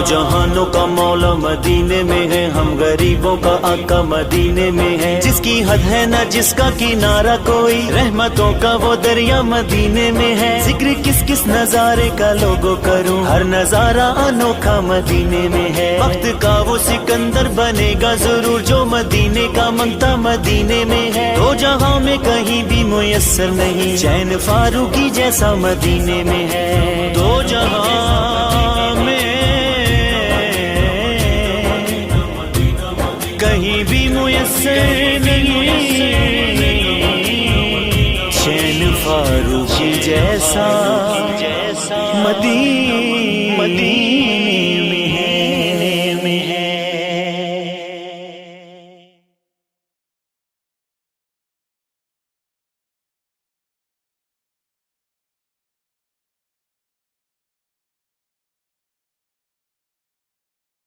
जहानों का मौला मदीने में है, हम गरीबों का आका मदीने में है। जिसकी हद है न जिसका किनारा कोई, रहमतों का वो दरिया मदीने में है। जिक्र किस किस नजारे का लोगों करूं, हर नजारा अनोखा मदीने में है। वक्त का वो सिकंदर बनेगा जरूर, जो मदीने का मंगता मदीने में है। दो जहां में कहीं भी मुयस्सर नहीं, चैन फारूकी जैसा मदीने में है। दो जहां में कहीं भी मुयस्सर नहीं, चैन फारूकी जैसा मदीने